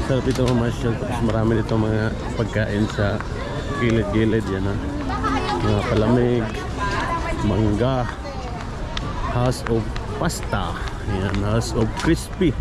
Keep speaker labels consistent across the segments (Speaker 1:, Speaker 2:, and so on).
Speaker 1: Sarap ito mamasyal. Tapos marami dito mga pagkain sa gilid-gilid. Yan ha. Mga palamig, mangga, House of Pasta. Yan, House of Crispy.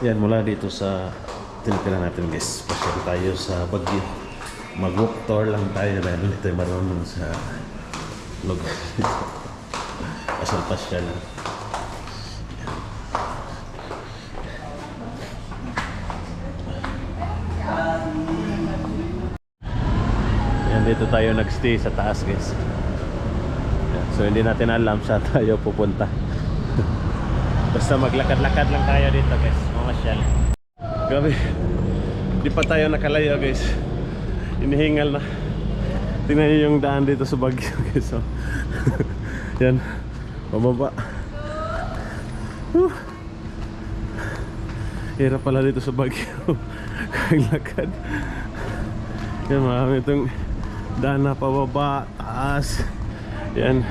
Speaker 1: Yan, mula dito sa tinitira natin guys, pasyal tayo sa Baguio. Mag-walk tour lang tayo dahil hindi tayo marunong sa lugar. Pasyal lang. Yan, dito tayo nagstay sa taas guys. Yan, so hindi natin alam saan tayo pupunta. Basta maglakad-lakad lang tayo dito guys, mamasyal. Grabe, di pa tayo nakalayo guys. Inihingal na. Tingnan nyo yung daan dito sa Baguio guys. So, yan, pababa. Hirap pala dito sa Baguio. Kaglakad. Yan, marami itong daan na pababa, taas. Yan.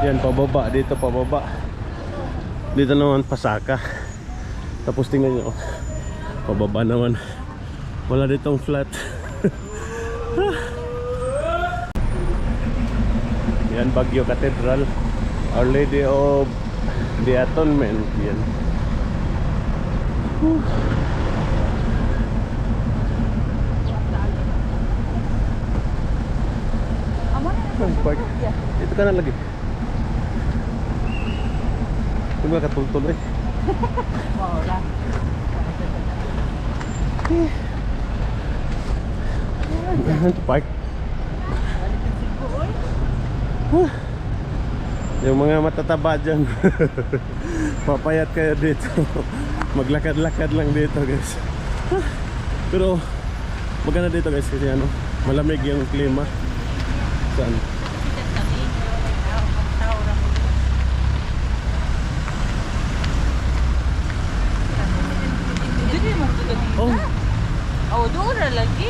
Speaker 1: Yan, pababa, dito pababa. Dito naman pasaka. Tapos tingnan nyo, pababa naman. Wala ditong flat. Yan, Baguio Cathedral, Our Lady of the Atonement. Yan. Ito ka na lagi. Kung ba katultol eh.
Speaker 2: Wala.
Speaker 1: Ito park. Yung mga matataba dyan. Papayat kayo dito. Maglakad-lakad lang dito guys. Pero maganda dito guys kasi ano, malamig yung klima. Saan? Oh.
Speaker 2: Oh, doon na lagi.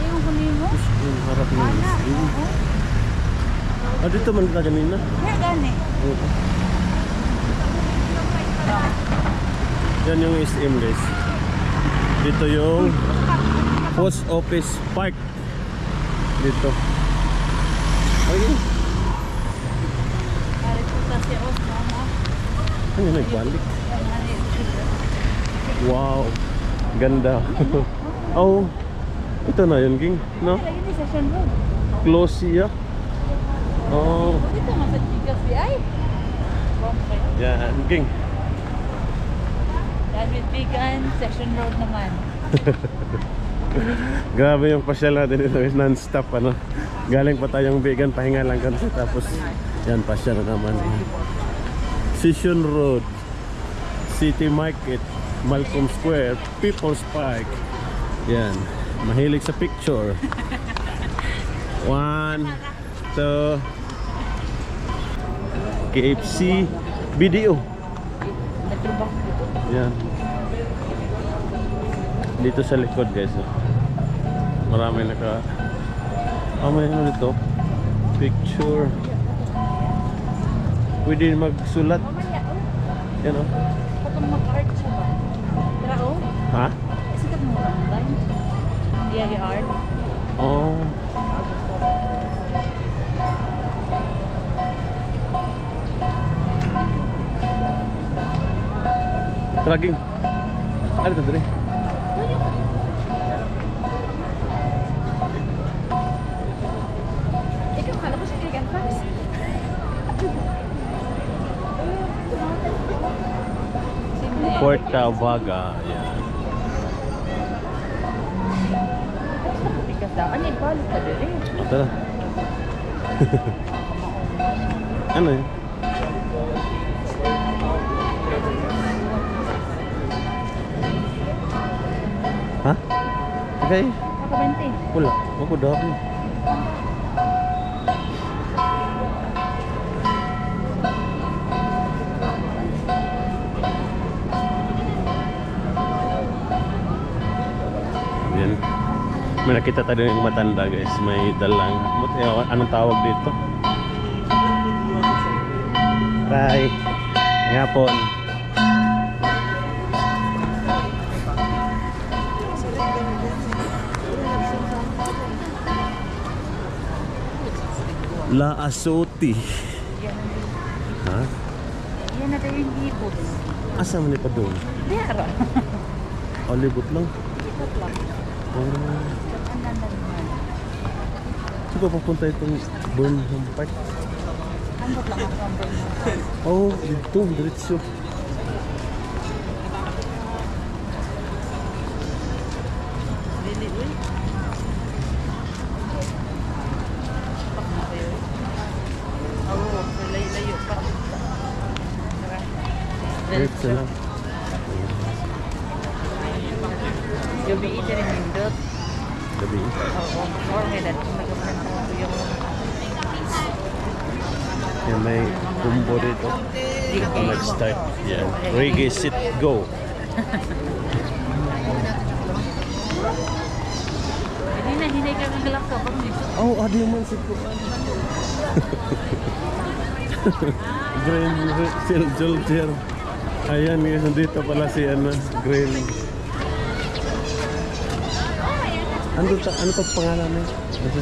Speaker 2: Yung kanino?
Speaker 1: Yung harap ng SM. Ah, dito man na kanina.
Speaker 2: Kaya gani.
Speaker 1: Yan yung SM guys. Dito yung Post Office Park. Dito. Okay.
Speaker 2: Hari po kasi Osama.
Speaker 1: Ano yung nagbalik? Wow. Ganda. Oh. Ito na yun, Ging. No?
Speaker 2: Lagi ni session room.
Speaker 1: Close siya. Oh.
Speaker 2: Dito nga sa Gigas di ay.
Speaker 1: Yan, Ging.
Speaker 2: Yan with Bigan, session road naman.
Speaker 1: Grabe yung pasyal natin dito guys, non-stop ano. Galing pa tayong vegan, pahinga lang kasi tapos yan pasyal na naman. Session Road, City Market, Malcolm Square, People's Park. Yan, mahilig sa picture. 1, 2, KFC, video. Yan. Dito sa likod guys. Marami naka may ano dito. Picture. Pwede magsulat. Yan o.
Speaker 2: Patong mag-art siya ba? Tara o?
Speaker 1: Ha?
Speaker 2: Isikat mo lang ba? Yeah, art.
Speaker 1: Oh. Traging. Ano ito dali?
Speaker 2: Ikaw, kala ko siya kaigan fax.
Speaker 1: Fort Cavaga. Yan.
Speaker 2: Bigas daw. Ano yung balik ka dali?
Speaker 1: Ito na. Ano yun? Ha? Okay.
Speaker 2: Ako 20.
Speaker 1: Wala. Ako dami. Yan. May nakita tayo yung matanda guys. May dalang. Anong tawag dito? Tay. Ngapon. La Asoti. Ha?
Speaker 2: Yan na tayo yung ibos.
Speaker 1: Asa man pa doon?
Speaker 2: Dera.
Speaker 1: Olibot lang.
Speaker 2: Ikot lang.
Speaker 1: Oh.
Speaker 2: Ang ganda naman.
Speaker 1: Saan ba papunta itong Burnham Park?
Speaker 2: Ambot lang ako ang Burnham.
Speaker 1: Oh, ito, diretso.
Speaker 2: Lili, uy. Pak na kayo. Oo, layo pa. Tara.
Speaker 1: Diretso lang.
Speaker 2: Gabi ito rin hindot.
Speaker 1: Gabi.
Speaker 2: Oo, or may dati nagkaprento ko yung
Speaker 1: Yan may kumbo dito. Ako nag-start. Yan. Reggae, sit, go.
Speaker 2: Hinay ka ng galak ka bang dito?
Speaker 1: Oh, adi man si Kuan. Green Soldier. Ayan guys, nandito pala si Green. Ano to pangalan niya?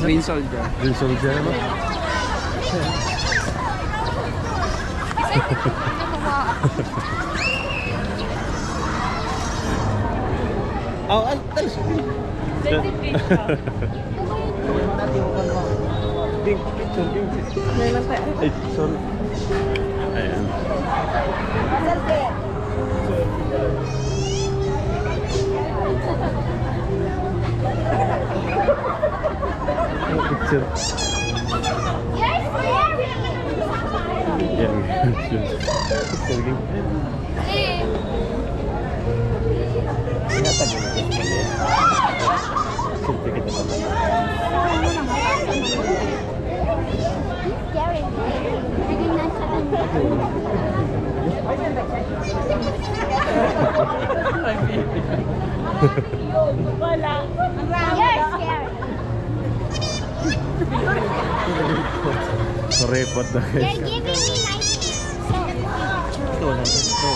Speaker 3: Green Soldier.
Speaker 1: Green Soldier ano? Oh, talis. Ding picture ding. Eh, sorry. Ayan. Oh, picture. Yan. Picture ding. Ingatag mo ko pala. Siyempre kita naman.
Speaker 2: Wala.
Speaker 4: You're scary.
Speaker 1: Repot na
Speaker 4: You're
Speaker 1: guys.
Speaker 4: giving me nice things.
Speaker 1: Ito lang. Ito.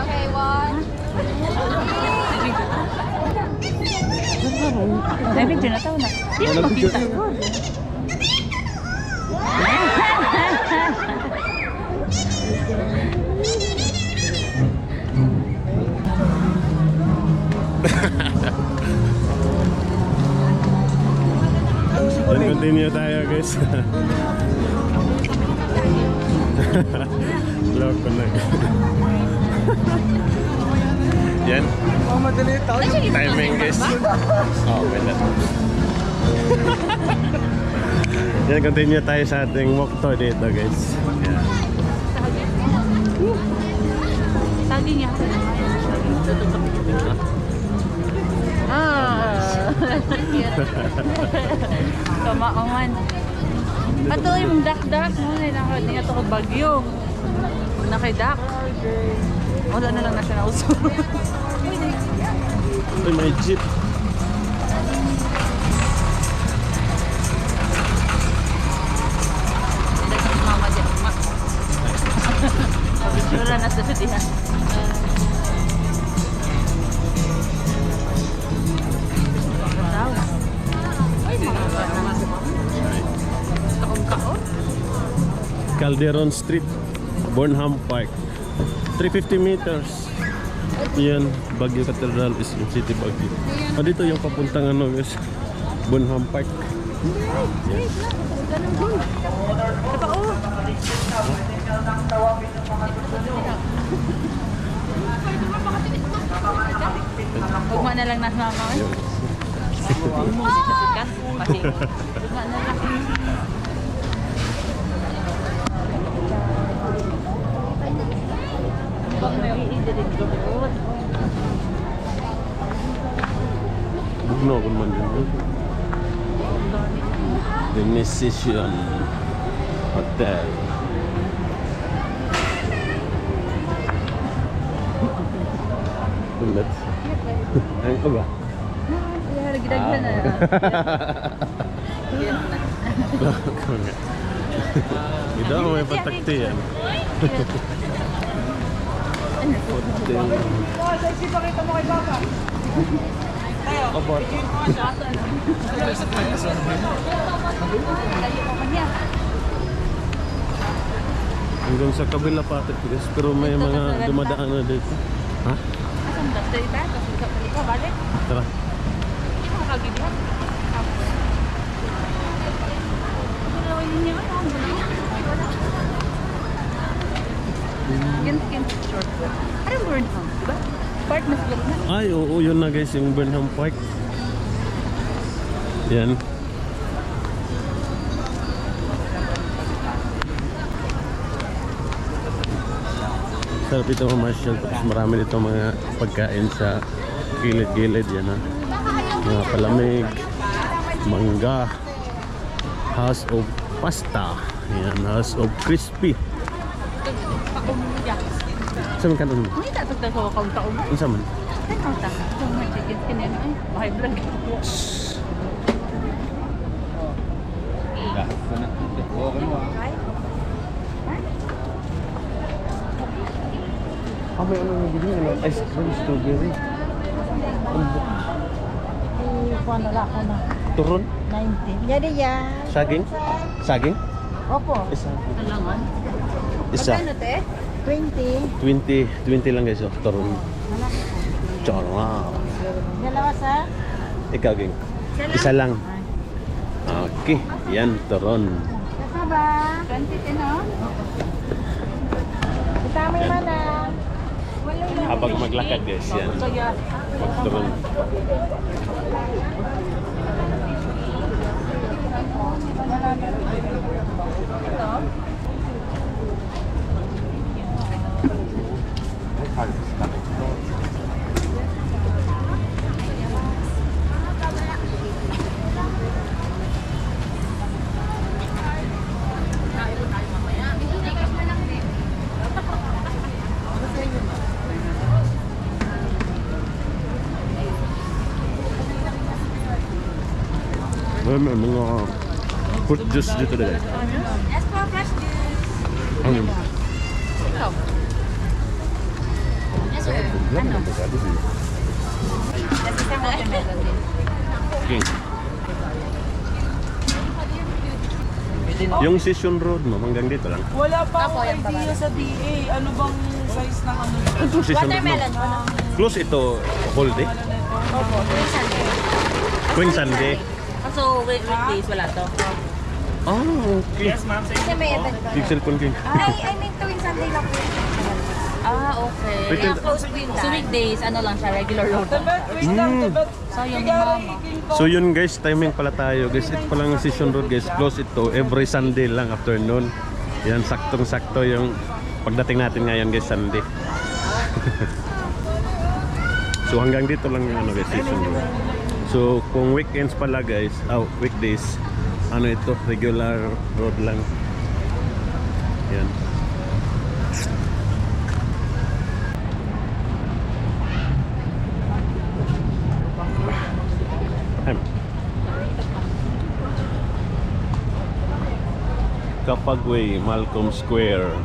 Speaker 4: Okay, one.
Speaker 2: May video na tao na. Di mo makita.
Speaker 1: Then continue tayo guys. Loko na. Yan.
Speaker 3: Oh, madali ito.
Speaker 1: Timing guys. Oh, wala. Yan, continue tayo sa ating walk tour dito guys. Yan.
Speaker 2: Saging niya. Kamaongan. Ato yung dak-dak mo. Hindi na ito ko bagyo. Nakidak. Wala na lang na siya nauso.
Speaker 1: Uy, may jeep.
Speaker 2: Mama dyan. Pabitsura na sa diyan.
Speaker 1: Calderon Street, Burnham Park. 350 meters. Yan, Baguio Cathedral is in City Baguio. Ah, dito yung papuntang ano guys, Burnham Park.
Speaker 2: Tugma na lang na mama.
Speaker 1: Yan.
Speaker 2: Sikat. Kasi tugma na lang.
Speaker 1: No, kung man din. The Musician Hotel. Ulit. Ayun ka ba?
Speaker 2: Gidaghan na. Yan na.
Speaker 1: Ito ang may patakti yan. Hotel. Abot. Hanggang sa kabila patit guys, pero may mga dumadaan na dito. Ha?
Speaker 2: Asan ba? Dito ba? Kasi sa palika, balik.
Speaker 1: Tara.
Speaker 2: Hindi mo kagibhan. Gulawin niya ka lang. Skin short. Parang Burnham, diba? Part mas gulawin.
Speaker 1: Ay, oo, yun na guys, yung Burnham Park. Yan. Sarap ito mamasyal. Tapos marami dito mga pagkain sa gilid-gilid. Yan ha. Mga palamig, mangga, House of Pasta. Yan, House of Crispy. Saan ka nun?
Speaker 2: Hindi tatak na sa kaunta-un.
Speaker 1: Ano saan man?
Speaker 2: Ay, kaunta. Kung may chicken skin yan, ay, bahay vlog.
Speaker 1: Ah, may ano yung bigyan? Ice cream, strawberry.
Speaker 2: Kuha na lang ako na.
Speaker 1: Turon?
Speaker 2: 90. Jadi yan.
Speaker 1: Saging? Saging?
Speaker 2: Opo.
Speaker 1: Isa.
Speaker 2: Alangan.
Speaker 1: Isa.
Speaker 2: Magkano te? 20.
Speaker 1: 20 lang guys, oh. Turon. Tsaka wow.
Speaker 2: Dalawa sa?
Speaker 1: Ikaw, Ging. Isa lang. Okay. Yan, turon.
Speaker 2: Kasaba? 20 no? Itamay man na.
Speaker 1: Habang maglakad guys, yan. Magturon. May mga fruit juice dito dahil.
Speaker 2: Yes po, fresh juice.
Speaker 1: Ano?
Speaker 2: Ikaw. Yes sir.
Speaker 1: Ano?
Speaker 2: Yes, isang watermelon din.
Speaker 1: Okay. Yung Session Road mo, hanggang dito lang.
Speaker 3: Wala pa
Speaker 2: Apo,
Speaker 3: akong
Speaker 2: yan pa
Speaker 3: idea sa DA. Ano bang size ng ano?
Speaker 1: Ito Session Road mo.
Speaker 2: Watermelon.
Speaker 1: Close ito whole day?
Speaker 2: Opo, tuwing Sunday.
Speaker 1: Tuwing Sunday?
Speaker 2: So, weekdays wala to.
Speaker 1: Oh, okay.
Speaker 4: Kasi may event pa.
Speaker 1: Big cellphone king.
Speaker 4: I mean, tuwing Sunday lang po.
Speaker 2: Ah, okay.
Speaker 1: Wait,
Speaker 2: Yeah, close weekdays. So, weekdays, ano lang siya, regular road.
Speaker 3: Tebet, wait lang, tebet.
Speaker 2: So, yung mama.
Speaker 1: So yun guys, timing pala tayo guys. Ito palang Session Road guys. Close ito every Sunday lang afternoon. Yan, saktong-sakto yung pagdating natin ngayon guys, Sunday. So hanggang dito lang yung ano guys, Session Road. So kung weekends pala guys, weekdays, ano ito, regular road lang. Yan. Kapagway, Malcolm Square.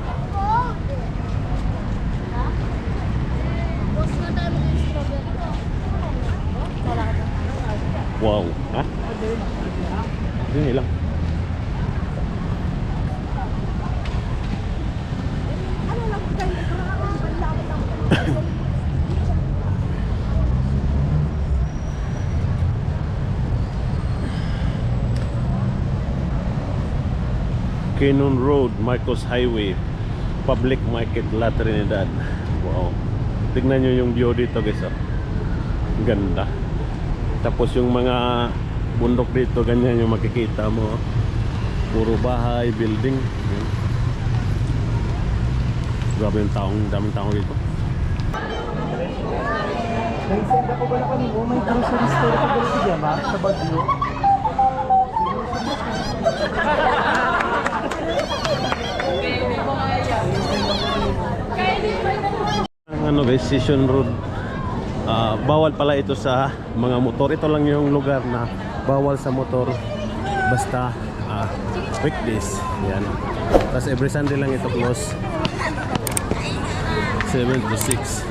Speaker 1: Wow, ha? Hindi lang. Cannon Road, Marcos Highway, Public Market, La Trinidad. Wow. Tignan nyo yung view dito guys. Oh. Ganda. Tapos yung mga bundok dito, ganyan yung makikita mo. Oh. Puro bahay, building. Yan. Grabe yung taong, daming taong dito.
Speaker 5: Naisend ako ba na kanino? May grocery store ako ba sa Gema? Sa Baguio?
Speaker 1: Ang ano guys, Session Road. Bawal pala ito sa mga motor. Ito lang yung lugar na bawal sa motor. Basta weekdays. Yan. Tapos every Sunday lang ito close. 7 to 6.